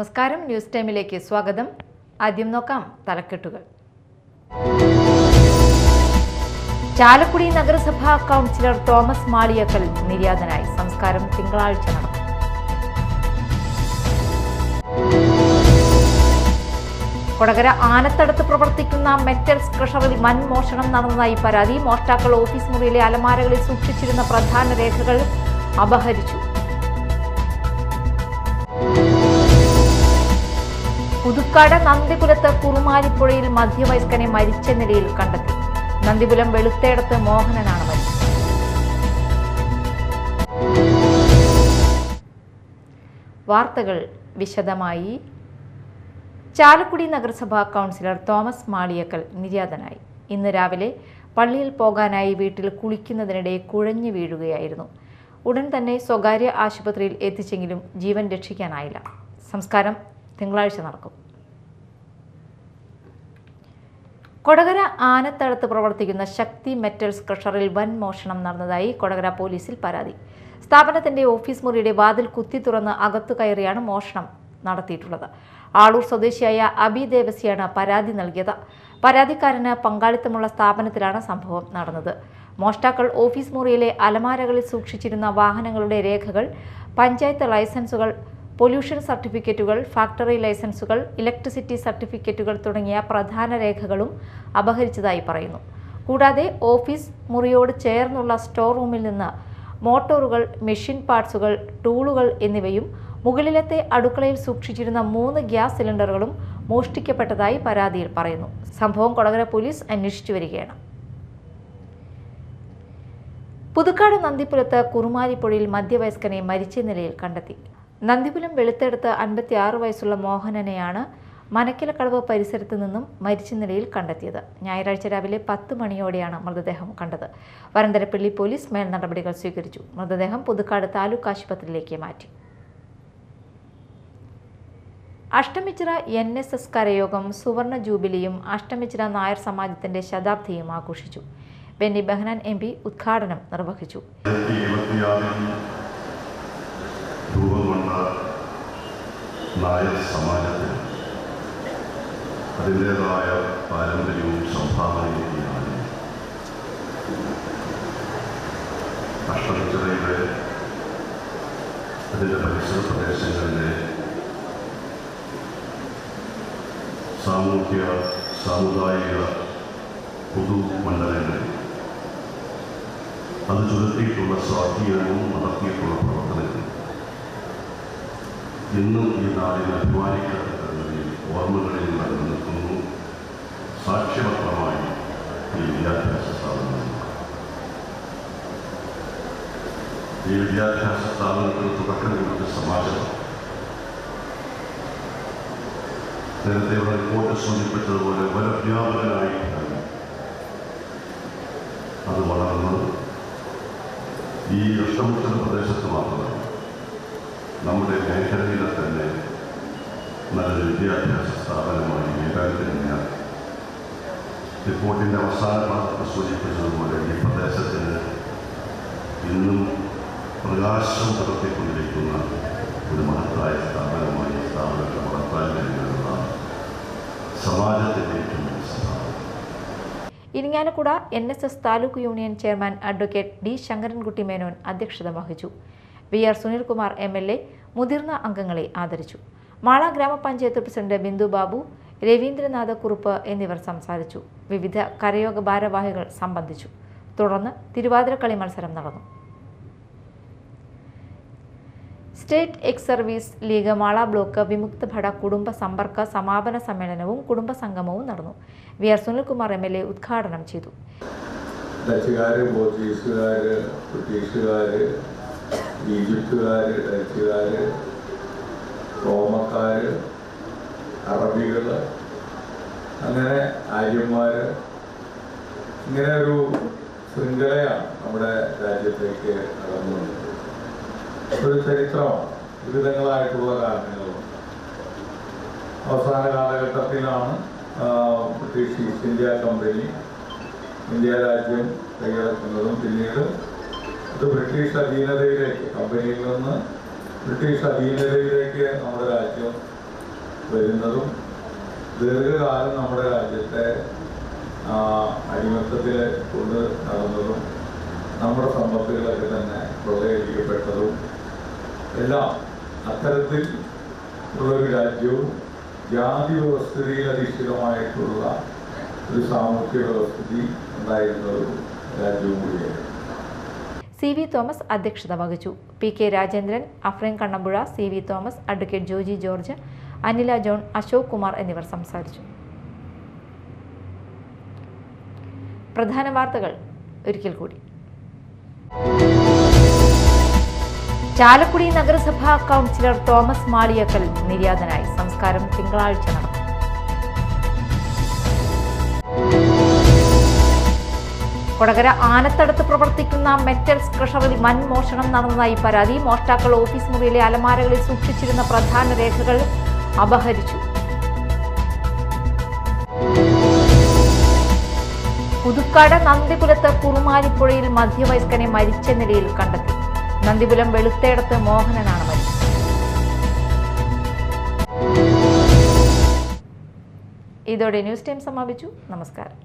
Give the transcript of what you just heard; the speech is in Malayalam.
നമസ്കാരം, ന്യൂസ് ടൈമിലേക്ക് സ്വാഗതം. ആദ്യം നോക്കാം തലക്കെട്ടുകൾ. ചാലക്കുടി നഗരസഭാ കൗൺസിലർ തോമസ് മാളിയക്കൽ നിര്യാതനായി. സംസ്കാരം തിങ്കളാഴ്ച നടക്കും. കൊടകര ആനത്തടത്ത് പ്രവർത്തിക്കുന്ന മെറ്റൽസ് ക്രഷറിൽ വൻ മോഷണം നടന്നതായി പരാതി. മോഷ്ടാക്കൾ ഓഫീസ് മുറിയിലെ അലമാരകളിൽ സൂക്ഷിച്ചിരുന്ന പ്രധാന രേഖകൾ അപഹരിച്ചു. പുതുക്കാട് നന്ദിപുരത്ത് കുറുമാലിപ്പുഴയിൽ മധ്യവയസ്കനെ മരിച്ച നിലയിൽ കണ്ടെത്തി. നന്ദിപുരം വെളുത്തേടത്ത് മോഹനനാണ് മരിച്ചത്. വാർത്തകൾ വിശദമായി. ചാലക്കുടി നഗരസഭാ കൗൺസിലർ തോമസ് മാളിയക്കൽ നിര്യാതനായി. ഇന്ന് രാവിലെ പള്ളിയിൽ പോകാനായി വീട്ടിൽ കുളിക്കുന്നതിനിടെ കുഴഞ്ഞു വീഴുകയായിരുന്നു. ഉടൻ തന്നെ സ്വകാര്യ ആശുപത്രിയിൽ എത്തിച്ചെങ്കിലും ജീവൻ രക്ഷിക്കാനായില്ല. സംസ്കാരം തിങ്കളാഴ്ച നടക്കും. കൊടകര ആനത്തടത്ത് പ്രവർത്തിക്കുന്ന ശക്തി മെറ്റൽസ് ക്രഷറിൽ വൻ മോഷണം നടന്നതായി കൊടകര പോലീസിൽ പരാതി. സ്ഥാപനത്തിന്റെ ഓഫീസ് മുറിയുടെ വാതിൽ കുത്തി തുറന്ന് അകത്തു കയറിയാണ് മോഷണം നടത്തിയിട്ടുള്ളത്. ആളൂർ സ്വദേശിയായ അബി ദേവസിയാണ് പരാതി നൽകിയത്. പരാതിക്കാരന് പങ്കാളിത്തമുള്ള സ്ഥാപനത്തിലാണ് സംഭവം നടന്നത്. മോഷ്ടാക്കൾ ഓഫീസ് മുറിയിലെ അലമാരകളിൽ സൂക്ഷിച്ചിരുന്ന വാഹനങ്ങളുടെ രേഖകൾ, പഞ്ചായത്ത് ലൈസൻസുകൾ, പൊല്യൂഷൻ സർട്ടിഫിക്കറ്റുകൾ, ഫാക്ടറി ലൈസൻസുകൾ, ഇലക്ട്രിസിറ്റി സർട്ടിഫിക്കറ്റുകൾ തുടങ്ങിയ പ്രധാന രേഖകളും അപഹരിച്ചതായി പറയുന്നു. കൂടാതെ ഓഫീസ് മുറിയോട് ചേർന്നുള്ള സ്റ്റോർ റൂമിൽ നിന്ന് മോട്ടോറുകൾ, മെഷീൻ പാർട്സുകൾ, ടൂളുകൾ എന്നിവയും മുകളിലത്തെ അടുക്കളയിൽ സൂക്ഷിച്ചിരുന്ന 3 ഗ്യാസ് സിലിണ്ടറുകളും മോഷ്ടിക്കപ്പെട്ടതായി പരാതിയിൽ പറയുന്നു. സംഭവം കൊടകര പോലീസ് അന്വേഷിച്ചു വരികയാണ്. പുതുക്കാട് നന്ദിപുരത്ത് കുറുമാലിപ്പുഴയിൽ മധ്യവയസ്കനെ മരിച്ച നിലയിൽ കണ്ടെത്തി. നന്ദിപുരം വെളുത്തെടുത്ത് 56 വയസ്സുള്ള മോഹനനെയാണ് മനക്കിലക്കടവ് പരിസരത്ത് നിന്നും മരിച്ച നിലയിൽ കണ്ടെത്തിയത്. ഞായറാഴ്ച രാവിലെ 10 മണിയോടെയാണ് മൃതദേഹം കണ്ടത്. വരന്തരപ്പള്ളി പോലീസ് മേൽ നടപടികൾ സ്വീകരിച്ചു. മൃതദേഹം പുതുക്കാട് താലൂക്ക് ആശുപത്രിയിലേക്ക് മാറ്റി. അഷ്ടമിച്ചിറ NSS കരയോഗം സുവർണ ജൂബിലിയും അഷ്ടമിച്ചിറ നായർ സമാജത്തിന്റെ ശതാബ്ദിയും ആഘോഷിച്ചു. ബെന്നി ബെഹനാൻ MP ഉദ്ഘാടനം നിർവഹിച്ചു. നായർ സമാജത്തിന് അതിൻ്റേതായ പാരമ്പര്യവും സംഭാവനയുമാണ്. അഷ്ടമിച്ചിറയിലെ അതിൻ്റെ പരിസര പ്രദേശങ്ങളിലെ സാമൂഹിക സാമുദായിക പൊതുമണ്ഡലങ്ങളിൽ അത് ചുരുത്തിയിട്ടുള്ള സ്വാധീനവും നടത്തിയിട്ടുള്ള പ്രവർത്തനങ്ങൾ ഇന്നും ഈ നാടിന് അഭിമാനിക്കത്തക്കതിൽ ഓർമ്മകളിൽ നിലനിൽക്കുന്നു. സാക്ഷ്യപത്രമായി ഈ വിദ്യാഭ്യാസ സ്ഥാപനം. ഈ വിദ്യാഭ്യാസ സ്ഥാപനത്തിന് തുടക്കം കുറിച്ച സമാജം നേരത്തെ ഇവിടെ റിപ്പോർട്ട് സൂചിപ്പിച്ചതുപോലെ വനവ്യാപകനായി അത് വളർന്നത് ഈ അഷ്ടമുച്ചന പ്രദേശത്ത് മാത്രമല്ല, നമ്മുടെ മേഖലയിലെ തന്നെ നല്ലൊരു വിദ്യാഭ്യാസ സ്ഥാപനമായി നേടാൻ തന്നെയാണ്. റിപ്പോർട്ടിൻ്റെ അവസാന ഭാഗത്ത് സൂചിപ്പിച്ചതുപോലെ ഈ പ്രദേശത്തിന് ഇന്നും പ്രകാശം പകർത്തിക്കൊണ്ടിരിക്കുന്ന ഒരു മഹത്തായ സ്ഥാപനമായി സ്ഥാപനത്തെ വളർത്താൻ കഴിയുന്നതാണ് സമാജത്തിൻ്റെ ഏറ്റവും സംഭാവന. Irinjalakuda NSS taluk union chairman advocate D Sankarankutty Menon അധ്യക്ഷത വഹിച്ചു. VR സുനിൽകുമാർ MLA മുതിർന്ന അംഗങ്ങളെ ആദരിച്ചു. മാള ഗ്രാമപഞ്ചായത്ത് പ്രസിഡന്റ് ബിന്ദു ബാബു, രവീന്ദ്രനാഥ കുറുപ്പ് എന്നിവർ സംസാരിച്ചു. വിവിധ കരയോഗ ഭാരവാഹികൾ സംബന്ധിച്ചു. തുടർന്ന് തിരുവാതിരക്കളി മത്സരം നടന്നു. State ex service league Mala block വിമുക്ത ഭട കുടുംബ സമ്പർക്ക സമാപന സമ്മേളനവും കുടുംബ സംഗമവും നടന്നു. VR സുനിൽകുമാർ MLA ഉദ്ഘാടനം ചെയ്തു. ഡച്ചുകാര്, പോർച്ചുഗീസുകാര്, ബ്രിട്ടീഷുകാര്, ഈജിപ്തുകാര്, ഡച്ചുകാര്, റോമക്കാര്, അറബികൾ, അങ്ങനെ ആര്യന്മാര്, ഇങ്ങനെ ഒരു ശൃംഖലയാണ് നമ്മുടെ രാജ്യത്തേക്ക് നടന്നുകൊണ്ടത്. ഒരു ചരിത്രമാണ്. വിവിധങ്ങളായിട്ടുള്ള കാരണങ്ങളും അവസാന കാലഘട്ടത്തിലാണ് British east India company India രാജ്യം കൈയടക്കുന്നതും പിന്നീട് ഇത് ബ്രിട്ടീഷ് അധീനതയിലേക്ക്, കമ്പനിയിൽ നിന്ന് ബ്രിട്ടീഷ് അധീനതയിലേക്ക് നമ്മുടെ രാജ്യം വരുന്നതും ദീർഘകാലം നമ്മുടെ രാജ്യത്തെ അടിമത്തത്തിൽ കൊണ്ട് നടന്നതും നമ്മുടെ സമ്പത്തുകളൊക്കെ തന്നെ കൊള്ളയടിക്കപ്പെട്ടതും എല്ലാം അത്തരത്തിൽ ഉള്ളൊരു രാജ്യവും ജാതി വ്യവസ്ഥിതിയിൽ അധിഷ്ഠിതമായിട്ടുള്ള ഒരു സാമൂഹ്യ വ്യവസ്ഥിതി ഉണ്ടായിരുന്ന ഒരു രാജ്യവും കൂടിയാണ്. CV തോമസ് അധ്യക്ഷത വഹിച്ചു. PK Rajendran, Afreen Kannampuzha, CV Thomas, advocate Joji George, Anila John, Ashok Kumar എന്നിവർ സംസാരിച്ചു. പ്രധാന വാർത്തകൾ ഒരിക്കൽ കൂടി. ചാലക്കുടി നഗരസഭാ കൗൺസിലർ തോമസ് മാളിയക്കൽ നിര്യാതനായി. സംസ്കാരം തിങ്കളാഴ്ച നടക്കും. കൊടകര ആനത്തടത്ത് പ്രവർത്തിക്കുന്ന മെറ്റൽസ് ക്രഷറിൽ വൻ മോഷണം നടന്നതായി പരാതി. മോഷ്ടാക്കൾ ഓഫീസ് മുറിയിലെ അലമാരകളിൽ സൂക്ഷിച്ചിരുന്ന പ്രധാന രേഖകൾ അപഹരിച്ചു. പുതുക്കാട് നന്ദിപുലത്ത് കുറുമാലിപ്പുഴയിൽ മധ്യവയസ്കനെ മരിച്ച നിലയിൽ കണ്ടെത്തി. നന്ദിപുലം വെളുത്തേടത്ത് മോഹനനാണ് മരിച്ചത്. ഇതോടെ ന്യൂസ് ടൈം സമാപിച്ചു. നമസ്കാരം.